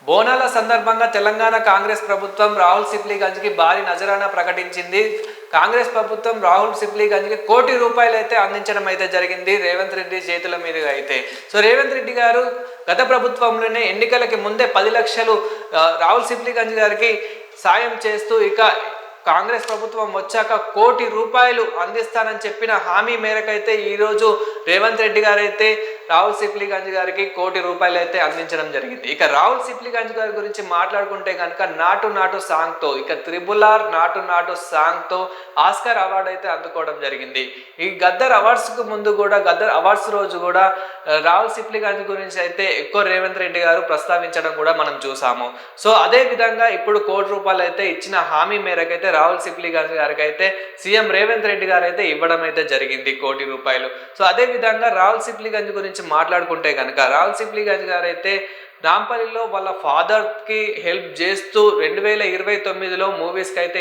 బోనాల సందర్భంగా తెలంగాణ కాంగ్రెస్ ప్రభుత్వం రాహుల్ సిప్లీగంజ్కి భారీ నజరానా ప్రకటించింది. కాంగ్రెస్ ప్రభుత్వం రాహుల్ సిప్లీగంజ్కి ₹1,00,00,000 అయితే అందించడం అయితే జరిగింది రేవంత్ రెడ్డి చేతుల మీదుగా అయితే. సో రేవంత్ రెడ్డి గారు గత ప్రభుత్వంలోనే ఎన్నికలకి ముందే 10 లక్షలు రాహుల్ సిప్లీగంజ్ గారికి సాయం చేస్తూ ఇక కాంగ్రెస్ ప్రభుత్వం వచ్చాక ₹1,00,00,000 అందిస్తానని చెప్పిన హామీ మేరకైతే ఈరోజు రేవంత్ రెడ్డి గారైతే రాహుల్ సిప్లీగంజ్ గారికి ₹1,00,00,000 అయితే అందించడం జరిగింది. ఇక రాహుల్ సిప్లీగంజ్ గారి గురించి మాట్లాడుకుంటే కనుక నాటు నాటు సాంగ్తో ఇక RRR నాటు నాటు సాంగ్తో ఆస్కార్ అవార్డు అయితే అందుకోవడం జరిగింది. ఈ గద్దర్ అవార్డ్స్కు ముందు కూడా గద్దర్ అవార్డ్స్ రోజు కూడా రాహుల్ సిప్లీగంజ్ గురించి అయితే ఎక్కువ రేవంత్ రెడ్డి గారు ప్రస్తావించడం కూడా మనం చూసాము. సో అదే విధంగా ఇప్పుడు ₹1,00,00,000 అయితే ఇచ్చిన హామీ మేరకైతే రాహుల్ సిప్లీగంజ్ గారికి అయితే సీఎం రేవంత్ రెడ్డి గారు అయితే ఇవ్వడం అయితే జరిగింది ₹1,00,00,000. సో అదే విధంగా రాహుల్ సిప్లీగంజ్ గురించి మాట్లాడుకుంటే కనుక రాహుల్ సిప్లీగంజ్ గారు అయితే నాంపల్లిలో వాళ్ళ ఫాదర్కి హెల్ప్ చేస్తూ 2029లో మూవీస్కి అయితే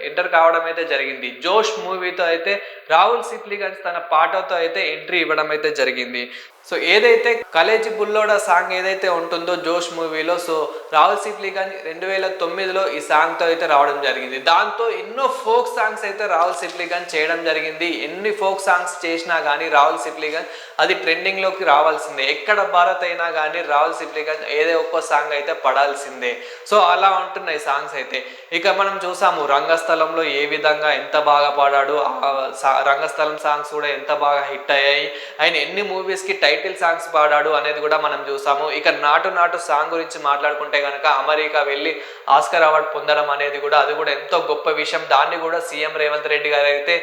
ఎంటర్ కావడం అయితే జరిగింది. జోష్ మూవీతో అయితే రాహుల్ సిప్లీగంజ్ తన పాటతో అయితే ఎంట్రీ ఇవ్వడం అయితే జరిగింది. సో ఏదైతే కలేజీ బుల్లోడా సాంగ్ ఏదైతే ఉంటుందో జోష్ మూవీలో, సో రాహుల్ సిప్లీగంజ్ 2009లో ఈ సాంగ్తో అయితే రావడం జరిగింది. దాంతో ఎన్నో ఫోక్ సాంగ్స్ అయితే రాహుల్ సిప్లీగంజ్ చేయడం జరిగింది. ఎన్ని ఫోక్ సాంగ్స్ చేసినా కానీ రాహుల్ సిప్లీగంజ్ అది ట్రెండింగ్లోకి రావాల్సిందే. ఎక్కడ భారత్ అయినా కానీ రాహుల్ సిప్లీగంజ్ ఏదో ఒక్క సాంగ్ అయితే పడాల్సిందే. సో అలా ఉంటున్నాయి సాంగ్స్ అయితే. ఇక మనం చూసాము రంగస్థలంలో ఏ విధంగా ఎంత బాగా పాడాడు, రంగస్థలం సాంగ్స్ కూడా ఎంత బాగా హిట్ అయ్యాయి, ఆయన ఎన్ని మూవీస్కి టైటిల్ సాంగ్స్ పాడాడు అనేది కూడా మనం చూసాము. ఇక నాటు నాటు సాంగ్ గురించి మాట్లాడుకుంటే కనుక అమెరికా వెళ్ళి ఆస్కార్ అవార్డు పొందడం అనేది కూడా అది కూడా ఎంతో గొప్ప విషయం. దాన్ని కూడా సీఎం రేవంత్ రెడ్డి గారు అయితే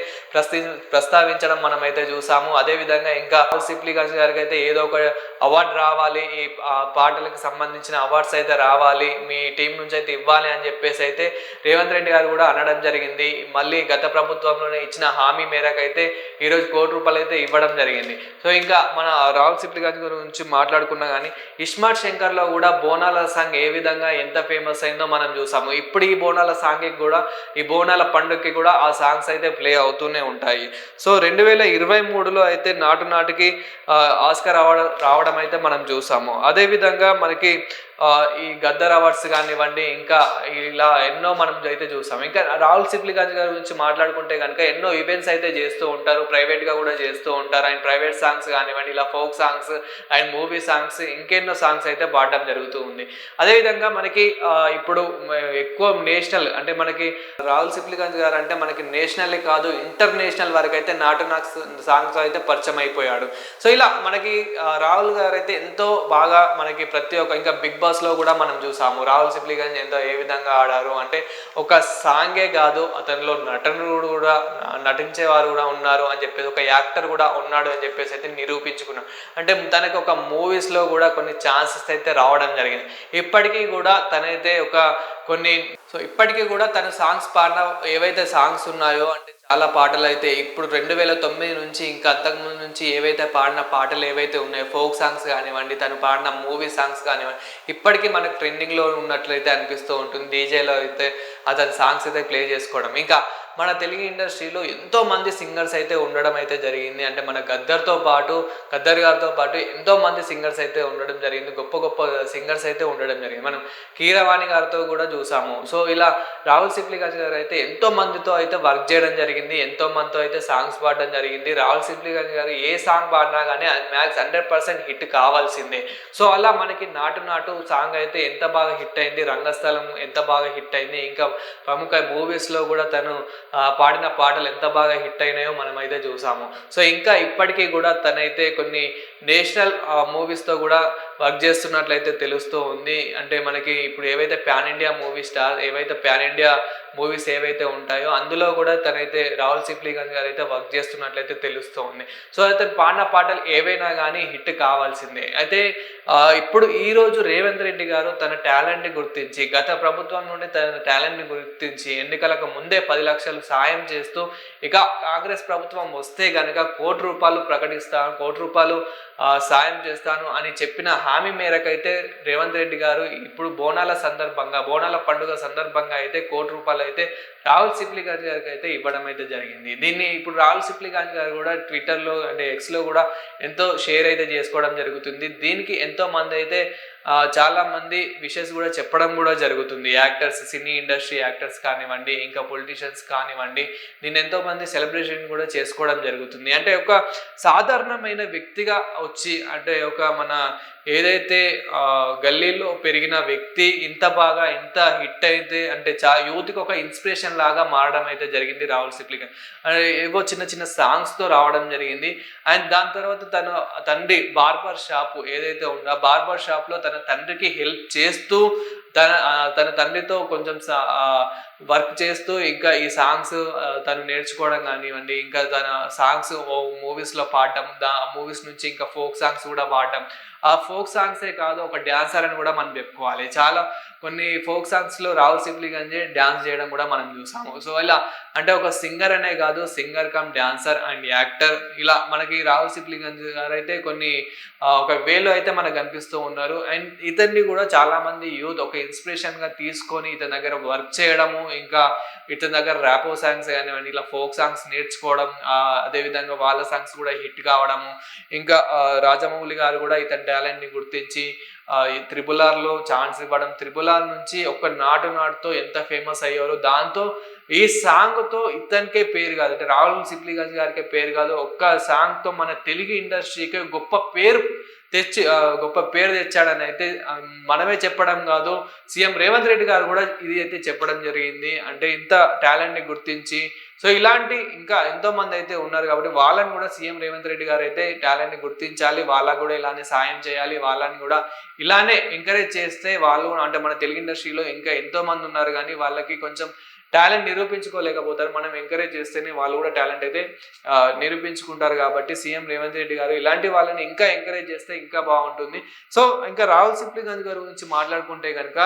ప్రస్తావించడం మనం అయితే చూసాము. అదేవిధంగా ఇంకా సిప్లీగంజ్ గారికి అయితే ఏదో ఒక అవార్డు రావాలి, ఈ పాటలకు సంబంధించిన అవార్డ్స్ అయితే రావాలి, మీ టీం నుంచి అయితే ఇవ్వాలి అని చెప్పేసి అయితే రేవంత్ రెడ్డి గారు కూడా అనడం జరిగింది. మళ్ళీ గత ప్రభుత్వంలోనే ఇచ్చిన హామీ మేరకు అయితే ఈరోజు ₹1,00,00,000 అయితే ఇవ్వడం జరిగింది. సో ఇంకా మన రాహుల్ సిప్లీగంజ్ గురించి మాట్లాడుకున్నా కానీ ఇస్మార్ట్ శంకర్లో కూడా బోనాల సాంగ్ ఏ విధంగా ఎంత ఫేమస్ అయిందో మనం చూసాము. ఇప్పుడు ఈ బోనాల సాంగ్కి కూడా ఈ బోనాల పండుగకి కూడా ఆ సాంగ్స్ అయితే ప్లే అవుతూనే ఉంటాయి. సో 2023లో అయితే నాటు నాటికి ఆస్కార్ అవార్డు రావడం అయితే మనం చూసాము. అదేవిధంగా మనకి ఈ గద్దర్ అవార్డ్స్ కానివ్వండి, ఇంకా ఇలా ఎన్నో మనం అయితే చూసాం. ఇంకా రాహుల్ సిప్లీగంజ్ గారి గురించి మాట్లాడుకుంటే కనుక ఎన్నో ఈవెంట్స్ అయితే చేస్తూ ఉంటారు, ప్రైవేట్గా కూడా చేస్తూ ఉంటారు. ఆయన ప్రైవేట్ సాంగ్స్ కానివ్వండి, ఇలా ఫోక్ సాంగ్స్, ఆయన మూవీ సాంగ్స్, ఇంకెన్నో సాంగ్స్ అయితే పాడడం జరుగుతూ ఉంది. అదేవిధంగా మనకి ఇప్పుడు ఎక్కువ నేషనల్ అంటే మనకి రాహుల్ సిప్లీగంజ్ గారు అంటే మనకి నేషనల్ కాదు ఇంటర్నేషనల్ వరకు అయితే నాటు నాటు సాంగ్స్ అయితే పరిచయం అయిపోయాడు. సో ఇలా మనకి రాహుల్ గారు అయితే ఎంతో బాగా మనకి ప్రతి ఒక్క ఇంకా బిగ్ బాస్లో కూడా మనం చూసాము రాహుల్ సిప్లీగంజ్ ఎంతో ఏ విధంగా ఆడారు అంటే ఒక సాంగే కాదు అతనిలో నటనుడు కూడా నటించేవారు కూడా ఉన్నారు అని చెప్పేసి, ఒక యాక్టర్ కూడా ఉన్నాడు అని చెప్పేసి అయితే నిరూపించుకున్నాడు. అంటే తనకి ఒక మూవీస్లో కూడా కొన్ని ఛాన్సెస్ అయితే రావడం జరిగింది. ఇప్పటికీ కూడా తనైతే ఇప్పటికీ కూడా తన సాంగ్స్ పాడిన ఏవైతే సాంగ్స్ ఉన్నాయో అంటే చాలా పాటలు అయితే ఇప్పుడు 2009 నుంచి ఇంకా అంతకుముందు నుంచి ఏవైతే పాడిన పాటలు ఏవైతే ఉన్నాయో ఫోక్ సాంగ్స్ కానివ్వండి, తను పాడిన మూవీ సాంగ్స్ కానివ్వండి, ఇప్పటికీ మనకు ట్రెండింగ్లో ఉన్నట్లయితే అనిపిస్తూ ఉంటుంది. డీజేలో అయితే అతని సాంగ్స్ అయితే ప్లే చేసుకోవడం. ఇంకా మన తెలుగు ఇండస్ట్రీలో ఎంతోమంది సింగర్స్ అయితే ఉండడం అయితే జరిగింది. అంటే మన గద్దర్ గారితో పాటు ఎంతోమంది సింగర్స్ అయితే ఉండడం జరిగింది. గొప్ప గొప్ప సింగర్స్ అయితే ఉండడం జరిగింది. మనం కీరవాణి గారితో కూడా చూసాము. సో ఇలా రాహుల్ సిప్లీగంజ్ గారు అయితే ఎంతో మందితో అయితే వర్క్ చేయడం జరిగింది, ఎంతో మందితో అయితే సాంగ్స్ పాడడం జరిగింది. రాహుల్ సిప్లీగంజ్ గారు ఏ సాంగ్ పాడినా కానీ అది మ్యాక్స్ 100% హిట్ కావాల్సిందే. సో అలా మనకి నాటు నాటు సాంగ్ అయితే ఎంత బాగా హిట్ అయింది, రంగస్థలం ఎంత బాగా హిట్ అయింది, ఇంకా ప్రముఖ మూవీస్లో కూడా తను పాడిన పాటలు ఎంత బాగా హిట్ అయినాయో మనం అయితే చూసాము. సో ఇంకా ఇప్పటికీ కూడా తనైతే కొన్ని నేషనల్ మూవీస్తో కూడా వర్క్ చేస్తున్నట్లయితే తెలుస్తూ ఉంది. అంటే మనకి ఇప్పుడు ఏవైతే పాన్ ఇండియా మూవీస్ ఏవైతే ఉంటాయో అందులో కూడా తనైతే రాహుల్ సిప్లీగంజ్ గారు అయితే వర్క్ చేస్తున్నట్లయితే తెలుస్తూ ఉంది. సో అతను పాడిన పాటలు ఏవైనా కానీ హిట్ కావాల్సిందే. అయితే ఇప్పుడు ఈరోజు రేవంత్ రెడ్డి గారు తన టాలెంట్ని గుర్తించి గత ప్రభుత్వం నుండి తన టాలెంట్ని గుర్తించి ఎన్నికలకు ముందే 10 లక్షలు సాయం చేస్తూ ఇక కాంగ్రెస్ ప్రభుత్వం వస్తే కనుక ₹1,00,00,000 ప్రకటిస్తాను, ₹1,00,00,000 సాయం చేస్తాను అని చెప్పిన హామీ మేరకైతే రేవంత్ రెడ్డి గారు ఇప్పుడు బోనాల పండుగ సందర్భంగా అయితే ₹1,00,00,000 అయితే రాహుల్ సిప్లీగంజ్ గారికి అయితే ఇవ్వడం అయితే జరిగింది. దీన్ని ఇప్పుడు రాహుల్ సిప్లీగంజ్ గారు కూడా ట్విట్టర్లో అంటే ఎక్స్లో కూడా ఎంతో షేర్ అయితే చేసుకోవడం జరుగుతుంది. దీనికి ఎంతో మంది అయితే చాలా మంది విషెస్ కూడా చెప్పడం కూడా జరుగుతుంది. యాక్టర్స్, సినీ ఇండస్ట్రీ యాక్టర్స్ కానివ్వండి, ఇంకా పొలిటీషియన్స్ కానివ్వండి, దీన్ని ఎంతో మంది సెలబ్రేషన్ కూడా చేసుకోవడం జరుగుతుంది. అంటే ఒక సాధారణమైన వ్యక్తిగా వచ్చి, అంటే ఒక మన ఏదైతే గల్లీలో పెరిగిన వ్యక్తి ఇంత బాగా ఇంత హిట్ అయితే అంటే యూత్కి ఒక ఇన్స్పిరేషన్ లాగా మారడం అయితే జరిగింది రాహుల్ సిప్లి గారు. ఏవో చిన్న చిన్న సాంగ్స్తో రావడం జరిగింది. అండ్ దాని తర్వాత తన తండ్రి బార్బర్ షాపు ఏదైతే ఉందో ఆ బార్బర్ షాప్లో తన తండ్రికి హెల్ప్ చేస్తూ తన తండ్రితో కొంచెం వర్క్ చేస్తూ ఇంకా ఈ సాంగ్స్ తను నేర్చుకోవడం కానివ్వండి, ఇంకా తన సాంగ్స్ మూవీస్లో పాడటం, మూవీస్ నుంచి ఇంకా ఫోక్ సాంగ్స్ కూడా పాడటం. ఆ ఫోక్ సాంగ్సే కాదు, ఒక డ్యాన్సర్ అని కూడా మనం చెప్పుకోవాలి. చాలా కొన్ని ఫోక్ సాంగ్స్లో రాహుల్ సిప్లి గంజ్ డ్యాన్స్ చేయడం కూడా మనం చూసాము. సో ఇలా అంటే ఒక సింగర్ అనే కాదు, singer come dancer and actor, ఇలా మనకి రాహుల్ సిప్లి గంజ్ గారు అయితే కొన్ని ఒక వేలో అయితే మనకు కనిపిస్తూ ఉన్నారు. అండ్ ఇతన్ని కూడా చాలా మంది యూత్ ఒక ఇన్స్పిరేషన్గా తీసుకొని ఇతని దగ్గర వర్క్ చేయడము, ఇంకా ఇతని దగ్గర ర్యాపో సాంగ్స్ కానివ్వండి, ఇలా ఫోక్ సాంగ్స్ నేర్చుకోవడం, అదేవిధంగా వాళ్ళ సాంగ్స్ కూడా హిట్ కావడము, ఇంకా రాజమౌళి గారు కూడా ఇతని టాలెంట్ని గుర్తించి ఈ త్రిబుల్ ఆర్లో ఛాన్స్ ఇవ్వడం, త్రిబుల్ ఆర్ నుంచి ఒక నాటుతో ఎంత ఫేమస్ అయ్యారో, దాంతో ఈ సాంగ్తో ఇతనికే పేరు కాదు, అంటే రాహుల్ సిప్లి గంజ్ గారికే పేరు కాదు, ఒక్క సాంగ్తో మన తెలుగు ఇండస్ట్రీకి గొప్ప పేరు తెచ్చాడని అయితే మనమే చెప్పడం కాదు, సీఎం రేవంత్ రెడ్డి గారు కూడా ఇది అయితే చెప్పడం జరిగింది. అంటే ఇంత టాలెంట్ని గుర్తించి, సో ఇలాంటి ఇంకా ఎంతో మంది అయితే ఉన్నారు కాబట్టి వాళ్ళని కూడా సీఎం రేవంత్ రెడ్డి గారు అయితే టాలెంట్ని గుర్తించాలి, వాళ్ళకు కూడా ఇలానే సాయం చేయాలి, వాళ్ళని కూడా ఇలానే ఎంకరేజ్ చేస్తే వాళ్ళు అంటే మన తెలుగు ఇండస్ట్రీలో ఇంకా ఎంతో మంది ఉన్నారు కానీ వాళ్ళకి కొంచెం టాలెంట్ నిరూపించుకోలేకపోతారు. మనం ఎంకరేజ్ చేస్తేనే వాళ్ళు కూడా టాలెంట్ అయితే నిరూపించుకుంటారు. కాబట్టి సీఎం రేవంత్ రెడ్డి గారు ఇలాంటి వాళ్ళని ఇంకా ఎంకరేజ్ చేస్తే ఇంకా బాగుంటుంది. సో ఇంకా రాహుల్ సిప్లి గంజ్ గారి గురించి మాట్లాడుకుంటే కనుక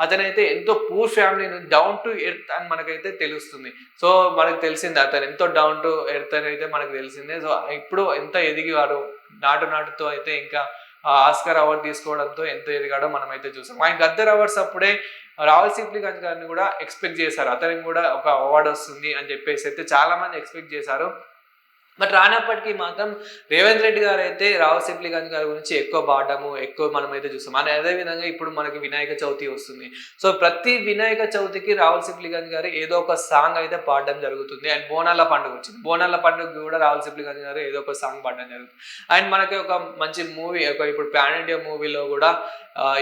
అతనైతే ఎంతో పూర్ ఫ్యామిలీ నుంచి డౌన్ టు ఎర్త్ అని మనకైతే తెలుస్తుంది. సో మనకు తెలిసిందే అతను ఎంతో డౌన్ టు ఎర్త్ అని అయితే మనకు తెలిసిందే. సో ఇప్పుడు ఎంత ఎదిగివాడు, నాటుతో అయితే ఇంకా ఆస్కార్ అవార్డు తీసుకోవడంతో ఎంత ఎదిగాడో మనం అయితే చూసాం. ఆయన గద్దర్ అవార్డ్స్ అప్పుడే రాహుల్ సిప్లి గంజ్ గారిని కూడా ఎక్స్పెక్ట్ చేశారు, అతనికి కూడా ఒక అవార్డు వస్తుంది అని చెప్పేసి అయితే చాలా మంది ఎక్స్పెక్ట్ చేశారు. బట్ రానప్పటికీ మాత్రం రేవంత్ రెడ్డి గారు అయితే రాహుల్ సిప్లి గంజ్ గారి గురించి ఎక్కువ పాడము ఎక్కువ మనం అయితే చూస్తాం. అని అదేవిధంగా ఇప్పుడు మనకి వినాయక చవితి వస్తుంది. సో ప్రతి వినాయక చవితికి రాహుల్ సిప్లి గంజ్ గారు ఏదో ఒక సాంగ్ అయితే పాడడం జరుగుతుంది. అండ్ బోనాల పండుగ వచ్చింది, బోనాల పండుగ కూడా రాహుల్ సిప్లి గంజ్ గారు ఏదో ఒక సాంగ్ పాడడం జరుగుతుంది. అండ్ మనకి ఒక మంచి మూవీ, ఇప్పుడు పాన్ ఇండియా మూవీలో కూడా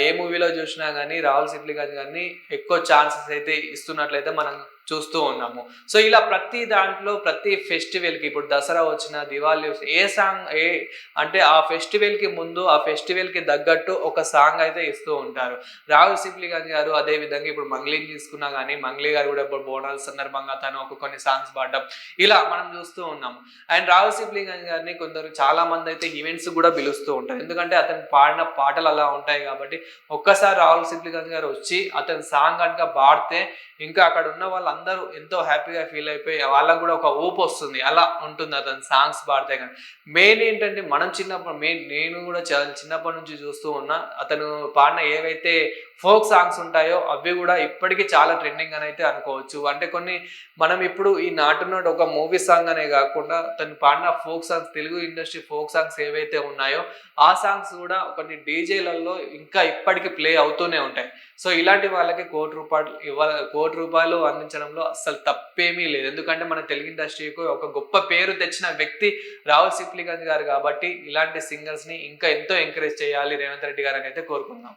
ఏ మూవీలో చూసినా కానీ రాహుల్ సిప్లి గంజ్ గారిని ఎక్కువ ఛాన్సెస్ అయితే ఇస్తున్నట్లయితే మనం చూస్తూ ఉన్నాము. సో ఇలా ప్రతి దాంట్లో ప్రతి ఫెస్టివల్కి, ఇప్పుడు దసరా వచ్చిన, దివాళీ వచ్చిన, ఏ సాంగ్ అంటే ఆ ఫెస్టివల్కి ముందు ఆ ఫెస్టివల్కి తగ్గట్టు ఒక సాంగ్ అయితే ఇస్తూ ఉంటారు రాహుల్ సిప్లి గంజ్ గారు. అదేవిధంగా ఇప్పుడు మంగ్లీని తీసుకున్నా కానీ మంగ్లీ గారు కూడా ఇప్పుడు బోనాల సందర్భంగా తను కొన్ని సాంగ్స్ పాడడం ఇలా మనం చూస్తూ ఉన్నాము. అండ్ రాహుల్ సిప్లి గంజ్ గారిని కొందరు చాలా మంది అయితే ఈవెంట్స్ కూడా పిలుస్తూ ఉంటారు, ఎందుకంటే అతను పాడిన పాటలు అలా ఉంటాయి కాబట్టి. ఒక్కసారి రాహుల్ సిప్లి గంజ్ గారు వచ్చి అతని సాంగ్ కనుక పాడితే ఇంకా అక్కడ ఉన్న వాళ్ళందరూ ఎంతో హ్యాపీగా ఫీల్ అయిపోయి వాళ్ళకు కూడా ఒక ఊపు వస్తుంది, అలా ఉంటుంది అతను సాంగ్స్ పాడితే. కానీ మెయిన్ ఏంటంటే మనం నేను కూడా చిన్నప్పటి నుంచి చూస్తూ ఉన్నా, అతను పాడిన ఏవైతే ఫోక్ సాంగ్స్ ఉంటాయో అవి కూడా ఇప్పటికీ చాలా ట్రెండింగ్ అని అయితే అనుకోవచ్చు. అంటే మనం ఇప్పుడు ఈ నాటు ఒక మూవీ సాంగ్ అనే కాకుండా తను పాడిన folk songs, Telugu industry folk songs ఏవైతే ఉన్నాయో ఆ సాంగ్స్ కూడా కొన్ని డీజేలలో ఇంకా ఇప్పటికీ ప్లే అవుతూనే ఉంటాయి. సో ఇలాంటి వాళ్ళకి కోటి రూపాయలు అందించడంలో అస్సలు తప్పేమీ లేదు, ఎందుకంటే మన తెలుగు ఇండస్ట్రీకి ఒక గొప్ప పేరు తెచ్చిన వ్యక్తి రాహుల్ సిప్లి గంజ్ గారు కాబట్టి ఇలాంటి సింగర్స్ని ఇంకా ఎంతో ఎంకరేజ్ చేయాలి రేవంత్ రెడ్డి గారు అని అయితే కోరుకుందాం.